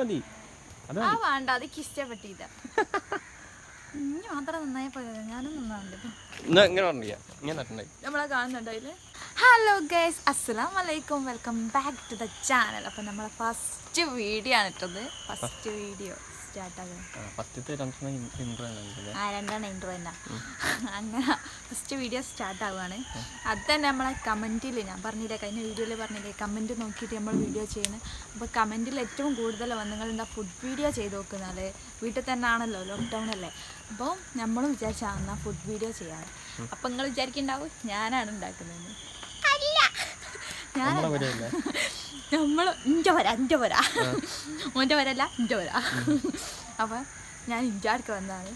മതി. വേണ്ട, അതൊക്കെ ഇഷ്ടപ്പെട്ടില്ല. ഇനി മാത്രം നന്നായി പോയത്, ഞാനും നന്നാവുന്നുണ്ട്. നമ്മളെ കാണുന്നുണ്ടായില്ലേ. ഹലോ ഗൈസ്, അസ്സലാമു അലൈക്കും, welcome back to the channel. അപ്പം നമ്മളെ ഫസ്റ്റ് വീഡിയോ ആണ് ഇട്ടത്. ഫസ്റ്റ് വീഡിയോ രണ്ടാണ് ഇൻട്രോ തന്നെ. അങ്ങനെ ഫസ്റ്റ് വീഡിയോ സ്റ്റാർട്ട് ആവുകയാണ്. അത് തന്നെ നമ്മളെ കമൻറ്റിൽ ഞാൻ പറഞ്ഞില്ലേ, കഴിഞ്ഞ വീഡിയോയിൽ പറഞ്ഞില്ലേ, കമൻറ്റ് നോക്കിയിട്ട് നമ്മൾ വീഡിയോ ചെയ്യുന്നത്. അപ്പോൾ കമൻറ്റിൽ ഏറ്റവും കൂടുതൽ നിങ്ങൾ എന്താ ഫുഡ് വീഡിയോ ചെയ്ത് നോക്കുന്നത്, വീട്ടിൽ തന്നെ ആണല്ലോ, ലോക്ക്ഡൗൺ അല്ലേ. അപ്പോൾ നമ്മളും വിചാരിച്ചാൽ എന്നാൽ ഫുഡ് വീഡിയോ ചെയ്യാറ്. അപ്പം നിങ്ങൾ വിചാരിക്കുന്നുണ്ടാവും ഞാനാണ് ഉണ്ടാക്കുന്നത്. അല്ല, നമ്മൾ ഇഞ്ച വരല്ല. അപ്പം ഞാൻ ഇഞ്ചാർക്ക് വന്നതാണ്.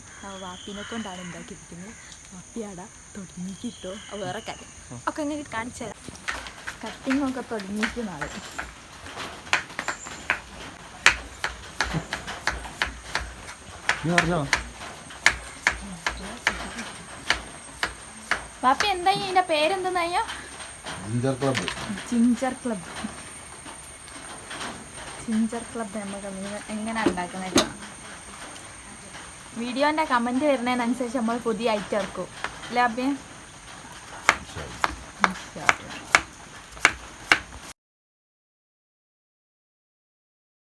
വാപ്പിനെ കൊണ്ടാണ് ഉണ്ടാക്കിയിരിക്കുന്നത്. വാപ്പിയാടാ തുടങ്ങിക്കിട്ടോ. വേറെ കാര്യം ഒക്കെ എങ്ങനെ കാണിച്ചു തരാം. കട്ടിങ്ങൊക്കെ തുടങ്ങിയിരിക്കുന്ന ആള്. വാപ്പി എന്തായി ഇതിന്റെ പേരെന്തെന്നായോ? ജിഞ്ചർ ക്ലബ് നമുക്ക് എങ്ങനെ ഉണ്ടാക്കുന്നത് വീഡിയോന്റെ കമന്റ് വരുന്നതിനനുസരിച്ച് നമ്മൾ പുതിയ ഐറ്റം ഇറക്കും അല്ലേ അബ്ബേ?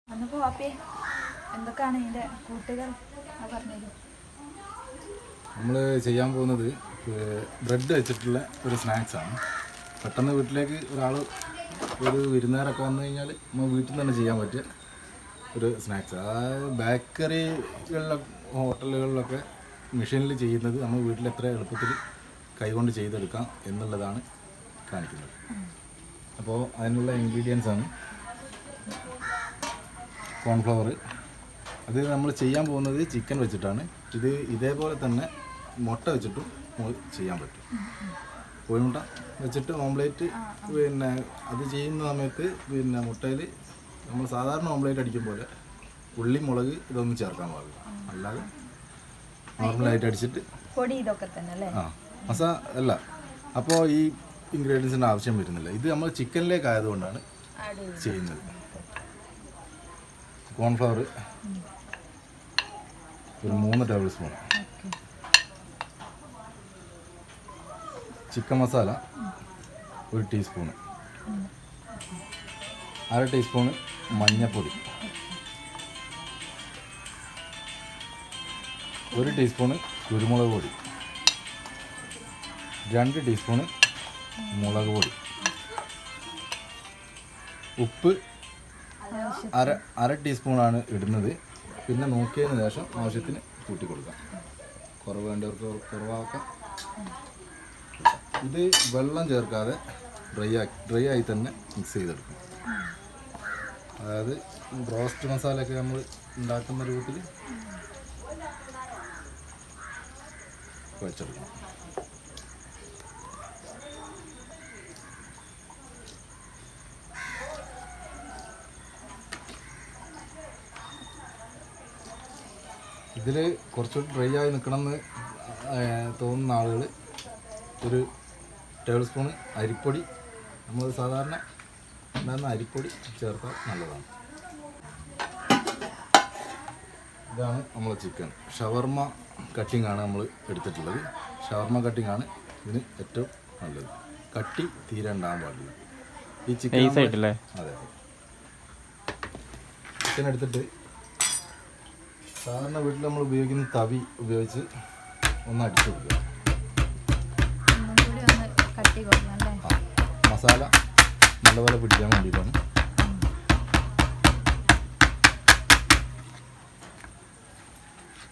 അന്നപ്പോ വാപ്പേ എന്തൊക്കെയാണ് ഇതിന്റെ കൂട്ടുകൾ പറഞ്ഞത്? നമ്മൾ ചെയ്യാൻ പോകുന്നത് ബ്രെഡ് വെച്ചിട്ടുള്ള ഒരു സ്നാക്സാണ്. പെട്ടെന്ന് വീട്ടിലേക്ക് ഒരു വിരുന്നുകാരൊക്കെ വന്നു കഴിഞ്ഞാൽ നമ്മൾ വീട്ടിൽ നിന്ന് തന്നെ ചെയ്യാൻ പറ്റിയ ഒരു സ്നാക്സ്. അതായത് ബേക്കറികളിലൊക്കെ ഹോട്ടലുകളിലൊക്കെ മെഷീനിൽ ചെയ്യുന്നത് നമ്മൾ വീട്ടിൽ എത്ര എളുപ്പത്തിൽ കൈകൊണ്ട് ചെയ്തെടുക്കാം എന്നുള്ളതാണ് കാണിക്കുന്നത്. അപ്പോൾ അതിനുള്ള ഇൻഗ്രീഡിയൻസ് ആണ് കോൺഫ്ലവർ. അത് നമ്മൾ ചെയ്യാൻ പോകുന്നത് ചിക്കൻ വെച്ചിട്ടാണ്. ഇതേപോലെ തന്നെ മുട്ട വെച്ചിട്ടും ചെയ്യാൻ പറ്റും. കോഴിമുട്ട വെച്ചിട്ട് ഓംലേറ്റ്. പിന്നെ അത് ചെയ്യുന്ന സമയത്ത് പിന്നെ മുട്ടയിൽ നമ്മൾ സാധാരണ ഓംലേറ്റ് അടിക്കും പോലെ ഉള്ളി, മുളക് ഇതൊന്നും ചേർക്കാൻ പാടില്ല. അല്ലാതെ നോർമലായിട്ട് അടിച്ചിട്ട് പൊടി ഇതൊക്കെ തന്നെ അല്ലേ? അല്ല. അപ്പോൾ ഈ ഇൻഗ്രീഡിയൻസിൻ്റെ ആവശ്യം വരുന്നില്ല. ഇത് നമ്മൾ ചിക്കനിലേക്ക് ആയതുകൊണ്ടാണ് ചെയ്യുന്നത്. കോൺഫ്ലവർ ഒരു 3 table spoon, chicken masala 1 teaspoon, 1/2 teaspoon മഞ്ഞൾപ്പൊടി, 1 ടീസ്പൂണ് കുരുമുളക് പൊടി, 2 ടീസ്പൂണ് മുളക് പൊടി, ഉപ്പ് 1/2 ടീസ്പൂണാണ് ഇടുന്നത്. പിന്നെ നോക്കിയതിന് ശേഷം ആവശ്യത്തിന് കൂട്ടി കൊടുക്കാം. കുറവ് വേണ്ടവർക്ക് കുറവാക്കാം. ഇത് വെള്ളം ചേർക്കാതെ ഡ്രൈ ആയി തന്നെ മിക്സ് ചെയ്തെടുക്കും. അതായത് റോസ്റ്റ് മസാലയൊക്കെ നമ്മൾ ഉണ്ടാക്കുന്ന രൂപത്തിൽ കുഴച്ചെടുക്കണം. ഇതിൽ കുറച്ചുകൂടി ഡ്രൈ ആയി നിൽക്കണമെന്ന് തോന്നുന്ന ആളുകൾ 1 ടേബിൾ സ്പൂൺ അരിപ്പൊടി, നമ്മൾ സാധാരണ ഉണ്ടാകുന്ന അരിപ്പൊടി ചേർത്താൽ നല്ലതാണ്. ഇതാണ് നമ്മൾ ചിക്കൻ. ഷവർമ കട്ടിംഗ് ആണ് നമ്മൾ എടുത്തിട്ടുള്ളത്. ഷവർമ കട്ടിംഗ് ആണ് ഇതിന് ഏറ്റവും നല്ലത്. കട്ടി തീരെ ഉണ്ടാകാൻ പാടില്ല. ഈ ചിക്കൻ അതെ, ചിക്കൻ എടുത്തിട്ട് സാധാരണ വീട്ടിൽ നമ്മൾ ഉപയോഗിക്കുന്ന തവി ഉപയോഗിച്ച് ഒന്ന് അടിച്ചു കൊടുക്കുക. മസാല നല്ലപോലെ പിടിക്കാൻ വേണ്ടിയിട്ടാണ്.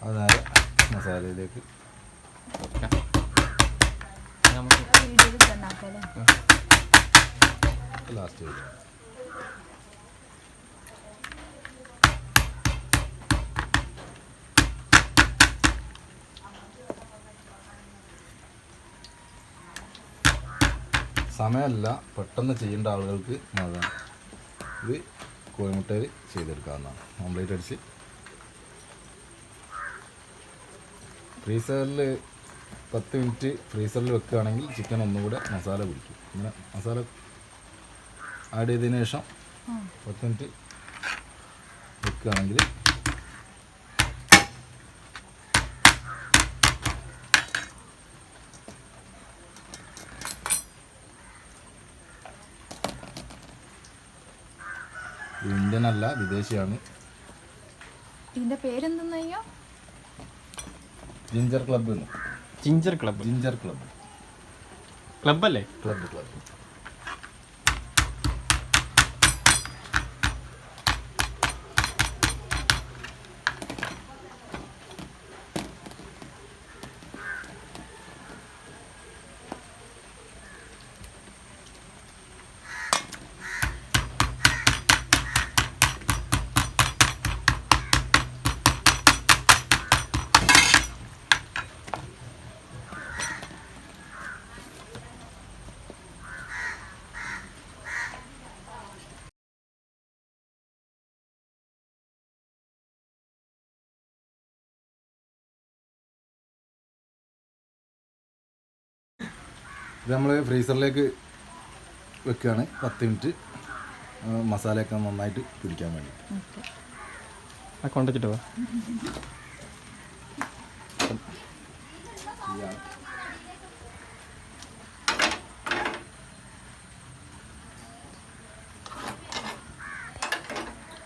അത് നേരെ മസാലയിലേക്ക് ലാസ്റ്റ് ചെയ്ത് സമയമല്ല, പെട്ടെന്ന് ചെയ്യേണ്ട ആളുകൾക്ക് അതാണ്. ഇത് കോഴിമുട്ടയിൽ ചെയ്തെടുക്കാവുന്നതാണ്. ഓംലേറ്റ് അടിച്ച് ഫ്രീസറിൽ 10 മിനിറ്റ് ഫ്രീസറിൽ വെക്കുകയാണെങ്കിൽ ചിക്കൻ ഒന്നുകൂടെ മസാല പിടിക്കും. ഇങ്ങനെ മസാല ആഡ് ചെയ്തതിന് ശേഷം 10 മിനിറ്റ് വെക്കുക. വെക്കുകയാണെങ്കിൽ ഇന്ത്യൻ അല്ല, വിദേശിയാണ്. ഇതിന്റെ പേരെന്തെന്നയ്യോ? Ginger club. Ginger club. Ginger club. ക്ലബ്ബല്ലേ? Club club. ഇത് നമ്മൾ ഫ്രീസറിലേക്ക് വെക്കുകയാണ് 10 മിനിറ്റ് മസാലയൊക്കെ നന്നായിട്ട് പിടിക്കാൻ വേണ്ടി. കൊണ്ടുവച്ചിട്ട് പോവാ.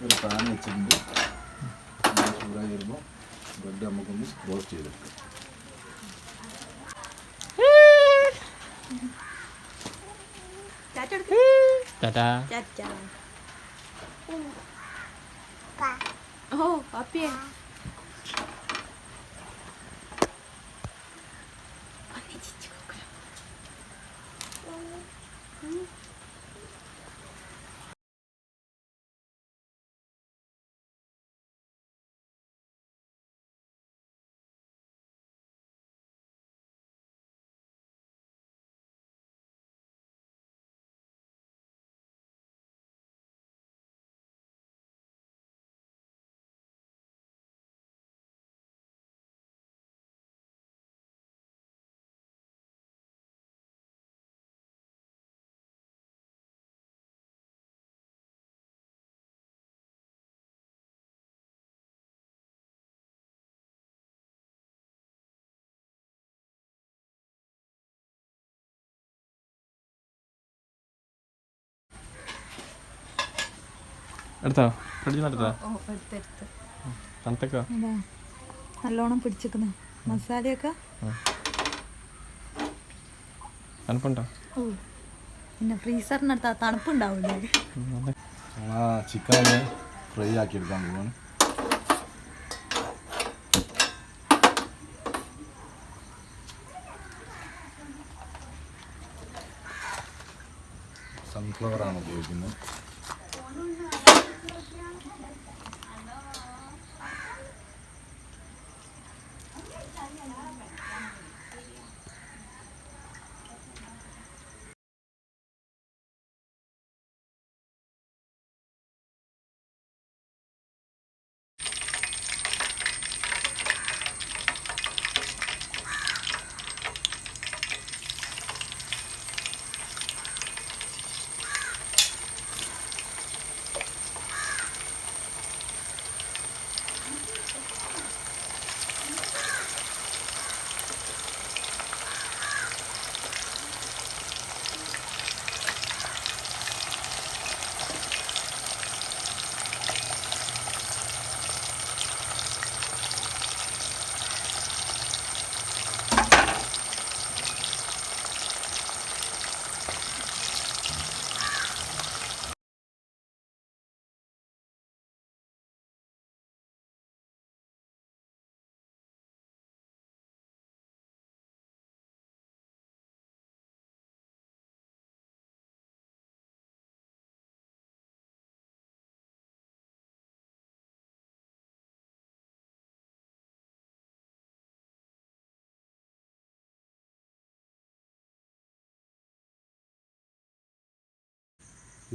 ഒരു പാൻ വെച്ചിട്ടുണ്ട്. ചൂടായി വരുമ്പോൾ ബ്രെഡ് നമുക്കൊന്ന് റോസ്റ്റ് ചെയ്തെടുക്കാം. ടാറ്റാ. ഓ പാപ്പിയെ എടുത്തോ? ഫ്രിഡ്ജിൽ നിന്ന് എടുത്തോ? ഓ എടുത്തെടുത്ത് തണുത്തേക്കോ? നല്ലോണം പിടിച്ചിരിക്കുന്ന മസാലയൊക്കെ. തണുപ്പുണ്ടോ? ഓ പിന്നെ ഫ്രീസറിനടുത്ത് തണുപ്പുണ്ടാവില്ലേ? ചിക്കൻ ഫ്രൈ ആക്കി എടുക്കാൻ പോവാണ്. സൺഫ്ലവറാണ് ഉപയോഗിക്കുന്നത്.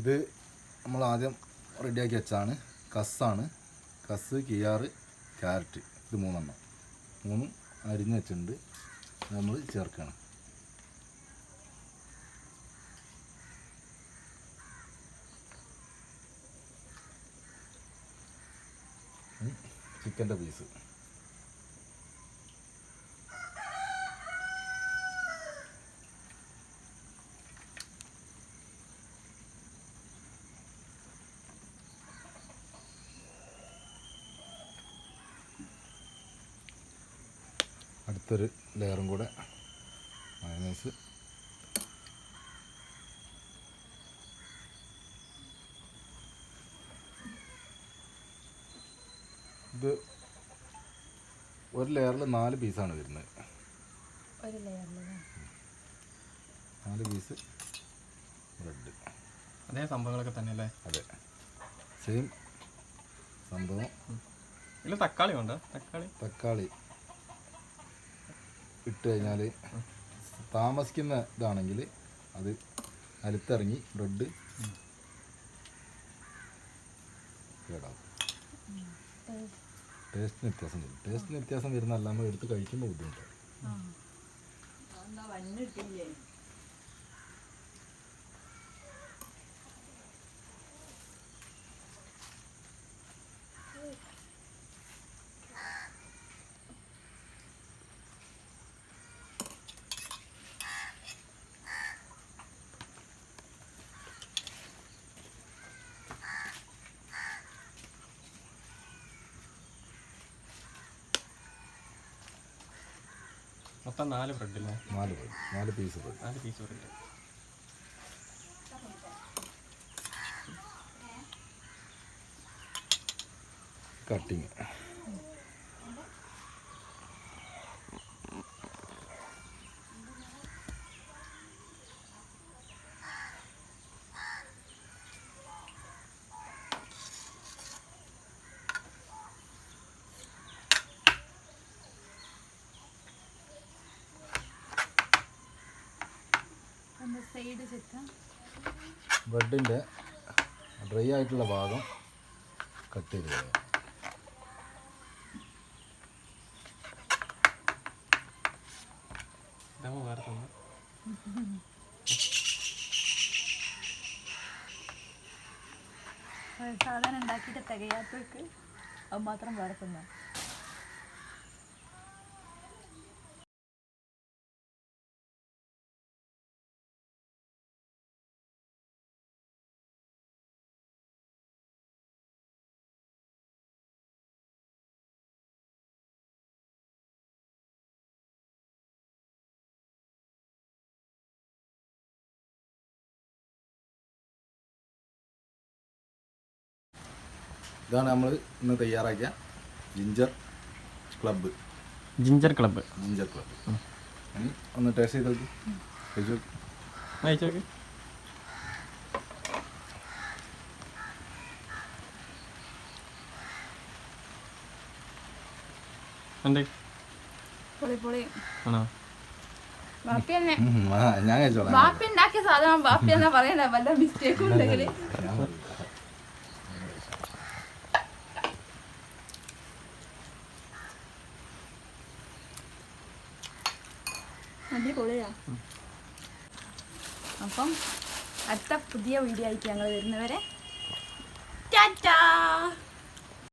ഇത് നമ്മൾ ആദ്യം റെഡിയാക്കി വെച്ചാണ്. കസ്സാണ്. കസ്, കിയാറ്, ക്യാരറ്റ്, ഇത് 3 എണ്ണം. 3 അരിഞ്ഞ് വെച്ചിട്ടുണ്ട്. നമ്മൾ ചേർക്കണം. ചിക്കൻ്റെ പീസ്. അടുത്തൊരു ലെയറും കൂടെ മയോണൈസ്. ഇത് ഒരു ലെയറിൽ 4 പീസാണ് വരുന്നത്. 4 പീസ് ബ്രെഡ്. അതേ സംഭവങ്ങളൊക്കെ തന്നെ അല്ലേ? അതെ, സെയിം സംഭവം. ഇതിൽ തക്കാളി ഉണ്ടോ? തക്കാളി ഇട്ട് കഴിഞ്ഞാൽ താമസിക്കുന്ന ഇതാണെങ്കിൽ അത് അലുത്തിറങ്ങി ബ്രെഡ് കേടാവും. ടേസ്റ്റിന് വ്യത്യാസം വരും. ടേസ്റ്റിന് വ്യത്യാസം വരുന്നതല്ല, നമ്മൾ എടുത്ത് കഴിക്കുമ്പോൾ ബുദ്ധിമുട്ടാണ്. മൊത്തം 4 ബ്രെഡ് അല്ലേ? 4 piece bread. 4 piece bread. Cutting. ബ്രെഡിൻ്റെ ഡ്രൈ ആയിട്ടുള്ള ഭാഗം കട്ട് ചെയ്ത് കളയാം. സാധനം ഉണ്ടാക്കിയിട്ട് തികയാത്തവർക്ക് അത് മാത്രം വേറെ തിന്നാം. ഇതാണ് നമ്മൾ ഇന്ന് തയ്യാറാക്കിയ ജിഞ്ചർ ക്ലബ്ബ്. ഒന്ന് ടേസ്റ്റ് ചെയ്ത് നോക്കി. അയച്ചു നോക്കി. ആണോ? ഞാൻ കഴിച്ചോളാം. ബാപ്പി ഉണ്ടാക്കിയ സാധനം ബാപ്പി എന്നാ പറയണ്ട, വല്ല മിസ്റ്റേക്കും ഉണ്ടെങ്കിൽ. അടിപൊളിയാ. അപ്പം അടുത്ത പുതിയ വീഡിയോ ആയിട്ട് ഞങ്ങൾ വരുന്നവരെ ടാറ്റാ.